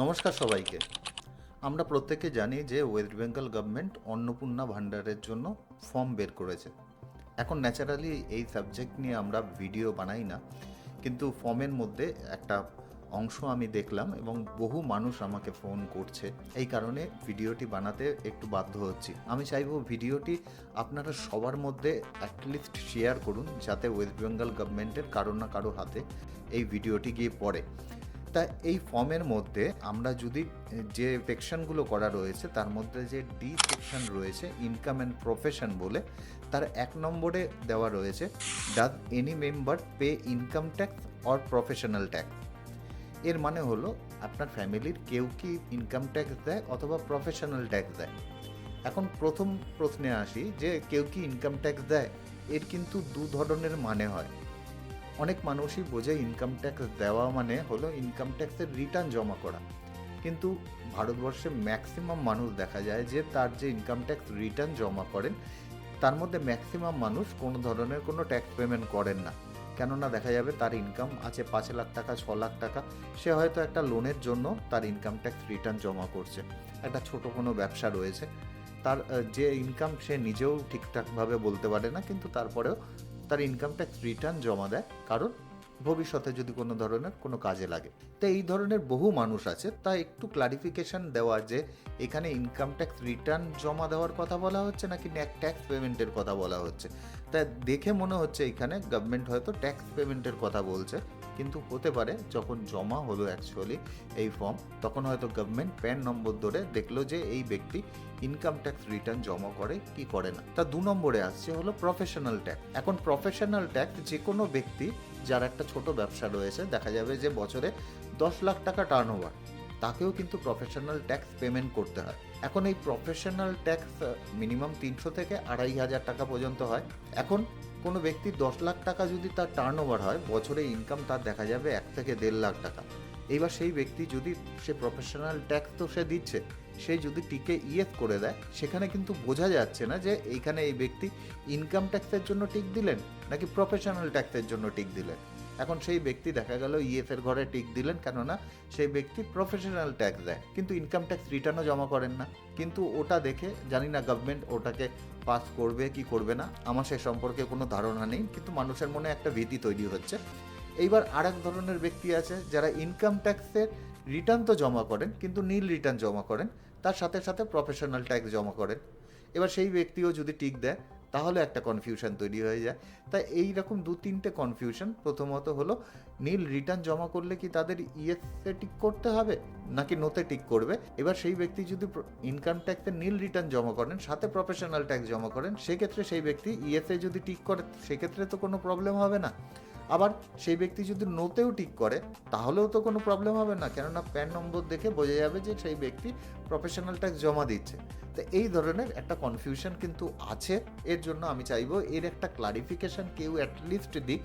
নমস্কার সবাইকে। আমরা প্রত্যেকে জানি যে ওয়েস্ট বেঙ্গল গভর্নমেন্ট অন্নপূর্ণা ভাণ্ডারের জন্য ফর্ম বের করেছে। এখন ন্যাচারালি এই সাবজেক্ট নিয়ে আমরা ভিডিও বানাই না, কিন্তু ফর্মের মধ্যে একটা অংশ আমি দেখলাম এবং বহু মানুষ আমাকে ফোন করছে, এই কারণে ভিডিওটি বানাতে একটু বাধ্য হচ্ছি। আমি চাইবো ভিডিওটি আপনারা সবার মধ্যে অ্যাটলিস্ট শেয়ার করুন, যাতে ওয়েস্ট বেঙ্গল গভর্নমেন্টের কারো না কারো হাতে এই ভিডিওটি গিয়ে পড়ে। তা এই ফর্মের মধ্যে আমরা যদি যে সেকশনগুলো করা রয়েছে তার মধ্যে যে ডি সেকশন রয়েছে ইনকাম অ্যান্ড প্রফেশন বলে, তার 1 নম্বরে দেওয়া রয়েছে does any member pay income tax or professional tax. এর মানে হলো আপনার ফ্যামিলির কেউ কি ইনকাম ট্যাক্স দেয় অথবা প্রফেশনাল ট্যাক্স দেয়। এখন প্রথম প্রশ্নে আসি যে কেউ কি ইনকাম ট্যাক্স দেয়, এর কিন্তু দু ধরনের মানে হয়। অনেক মানুষই বোঝে ইনকাম ট্যাক্স দেওয়া মানে হলো ইনকাম ট্যাক্সের রিটার্ন জমা করা, কিন্তু ভারতবর্ষে ম্যাক্সিমাম মানুষ দেখা যায় যে তার যে ইনকাম ট্যাক্স রিটার্ন জমা করেন তার মধ্যে ম্যাক্সিমাম মানুষ কোনো ধরনের কোনো ট্যাক্স পেমেন্ট করেন না। কেননা দেখা যাবে তার ইনকাম আছে 5 লাখ টাকা, 6 লাখ টাকা, সে হয়তো একটা লোনের জন্য তার ইনকাম ট্যাক্স রিটার্ন জমা করছে। একটা ছোট কোনো ব্যবসা রয়েছে, তার যে ইনকাম সে নিজেও ঠিকঠাকভাবে বলতে পারে না, কিন্তু তারপরেও তার ইনকাম ট্যাক্স রিটার্ন জমা দেয়, কারণ ভবিষ্যতে যদি কোনো ধরনের কোনো কাজে লাগে। তো এই ধরনের বহু মানুষ আছে, তাই একটু ক্লারিফিকেশন দেওয়া যে এখানে ইনকাম ট্যাক্স রিটার্ন জমা দেওয়ার কথা বলা হচ্ছে নাকি ট্যাক্স পেমেন্টের কথা বলা হচ্ছে। তাই দেখে মনে হচ্ছে এখানে গভর্নমেন্ট হয়তো ট্যাক্স পেমেন্টের কথা বলছে, কিন্তু হতে পারে যখন জমা হলো অ্যাকচুয়ালি এই ফর্ম, তখন হয়তো গভর্নমেন্ট প্যান নম্বর ধরে দেখলো যে এই ব্যক্তি ইনকাম ট্যাক্স রিটার্ন জমা করে কি করে না। তা 2 নম্বরে আসছে হলো প্রফেশনাল ট্যাক্স। এখন প্রফেশনাল ট্যাক্স যে কোনো ব্যক্তি যার একটা ছোট ব্যবসা রয়েছে, দেখা যাবে যে বছরে 10 লাখ টাকা টার্নওভার, তাকেও কিন্তু প্রফেশনাল ট্যাক্স পেমেন্ট করতে হয়। এখন এই প্রফেশনাল ট্যাক্স মিনিমাম 300 থেকে 2,500 টাকা পর্যন্ত হয়। এখন কোনো ব্যক্তি 10 লাখ টাকা যদি তার টার্নওভার হয়, বছরে ইনকাম তার দেখা যাবে 1 থেকে 1.5 লাখ টাকা। এইবার সেই ব্যক্তি যদি সে প্রফেশনাল ট্যাক্স তো সে দিচ্ছে, সে যদি টিকে ইয়েস করে দেয়, সেখানে কিন্তু বোঝা যাচ্ছে না যে এইখানে এই ব্যক্তি ইনকাম ট্যাক্সের জন্য টিক দিলেন নাকি প্রফেশনাল ট্যাক্সের জন্য টিক দিলেন। এখন সেই ব্যক্তি দেখা গেল ইএফের ঘরে টিক দিলেন, কেননা সেই ব্যক্তি প্রফেশনাল ট্যাক্স দেয় কিন্তু ইনকাম ট্যাক্স রিটার্নও জমা করেন না। কিন্তু ওটা দেখে জানি না গভর্নমেন্ট ওটাকে পাস করবে কি করবে না, আমার সে সম্পর্কে কোনো ধারণা নেই, কিন্তু মানুষের মনে একটা ভীতি তৈরি হচ্ছে। এইবার আরেক ধরনের ব্যক্তি আছে যারা ইনকাম ট্যাক্সের রিটার্ন তো জমা করেন কিন্তু নীল রিটার্ন জমা করেন, তার সাথে সাথে প্রফেশনাল ট্যাক্স জমা করেন। এবার সেই ব্যক্তিও যদি টিক দেয় তাহলে একটা কনফিউশন তৈরি হয়ে যায়। তাই এই রকম 2-3টে কনফিউশন। প্রথমত হলো নীল রিটার্ন জমা করলে কি তাদের ইএসএ টিক করতে হবে নাকি নোতে টিক করবে। এবার সেই ব্যক্তি যদি ইনকাম ট্যাক্সের নীল রিটার্ন জমা করেন সাথে প্রফেশনাল ট্যাক্স জমা করেন, সেক্ষেত্রে সেই ব্যক্তি ইএসএ যদি টিক করে সেক্ষেত্রে তো কোনো প্রবলেম হবে না। আবার সেই ব্যক্তি যদি নোতেও টিক করে তাহলেও তো কোনো প্রবলেম হবে না, কেননা প্যান নম্বর দেখে বোঝা যাবে যে সেই ব্যক্তি প্রফেশনাল ট্যাক্স জমা দিচ্ছে। তো এই ধরনের একটা কনফিউশন কিন্তু আছে। এর জন্য আমি চাইবো এর একটা ক্লারিফিকেশন কেউ অ্যাটলিস্ট দিক,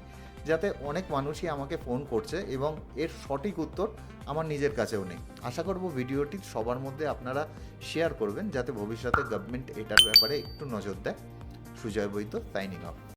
যাতে অনেক মানুষই আমাকে ফোন করছে এবং এর সঠিক উত্তর আমার নিজের কাছেও নেই। আশা করব ভিডিওটি সবার মধ্যে আপনারা শেয়ার করবেন, যাতে ভবিষ্যতে গভর্নমেন্ট এটার ব্যাপারে একটু নজর দেয়। সুজয় বৈদ্য, সাইনিং অফ।